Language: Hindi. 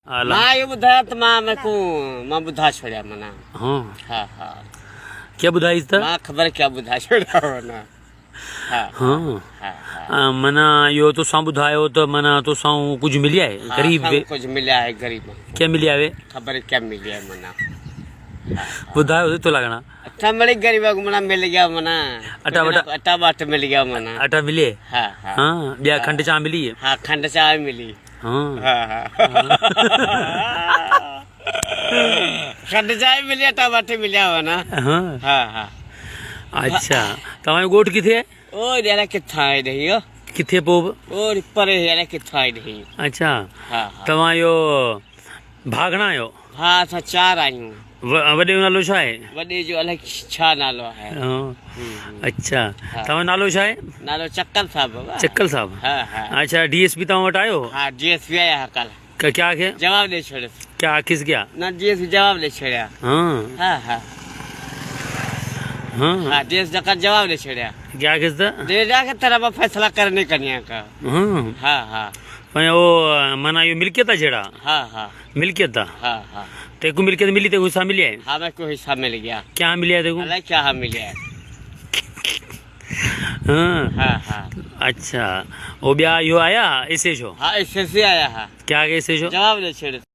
आला मां ये ॿुधाया त मां मेको मां ॿुधा छॾिया माना। हाँ हा हा क्या ॿुधाईस त मां ख़बर क्या ॿुधा छॾिया माना। हा हाँ हा हा मना यो तोसां ॿुधायो त मना तोसां कुछ मिलिया है गरीब वे कुछ मिलिया है गरीब क्या मिलिया वे खबर क्या मिली है मना। ॿुधायो तो लगना अच्छा बड़ी गरीब को मना मिल गया मना। अटा बटा अटा बाट मिल गया मना। आटा मिले हाँ हाँ हाँ ॿिया खंड चाह मिली है हाँ खंड चाय मिली। हाँ हाँ हाँ खंड चाय मिली अटा बाट मिलिया मना। हाँ हाँ हाँ अच्छा तव्हांजो ॻोठ किथे आहे ओ यार किथा है नहीं हो किथे पोइ और परे यार किथा है नहीं। अच्छा हाँ हाँ तव्हां इहो भागणा आहियो हाँ असां चार आहियूं। वॾे जो नालो छा आहे वॾे जो अलाए छा नालो आहे। हाँ, अच्छा तव्हांजो नालो छा आहे नालो चक्कर साहब बाबा। चक्कल साहब हाँ हाँ अच्छा डीएसपी तव्हां वटि आयो हाँ डीएसपी आया है कल क्या क्या जवाब दे छोड़े क्या किस गया ना डीएसपी जवाब दे छोड़ा। हाँ हाँ हाँ हाँ हाँ डीएस का जवाब दे छोड़ा क्या किस दा दे जाके तरफ फैसला करने कन्या का। हाँ हाँ हाँ पण वो मना यो मिल्कियत आहे जहिड़ा हाँ हाँ मिल्कियत आहे हाँ हाँ तेको मिल्कियत मिली तेको हिस्सा मिलिया आहे हाँ मैं को हिस्सा मिल गया। क्या मिलिया आहे तेको अलाए क्या मिला है। हाँ हाँ हाँ अच्छा वो ॿिया इहो आया एसे छो हाँ इससे आया है क्या एसे छो जवाब दे छोड़े।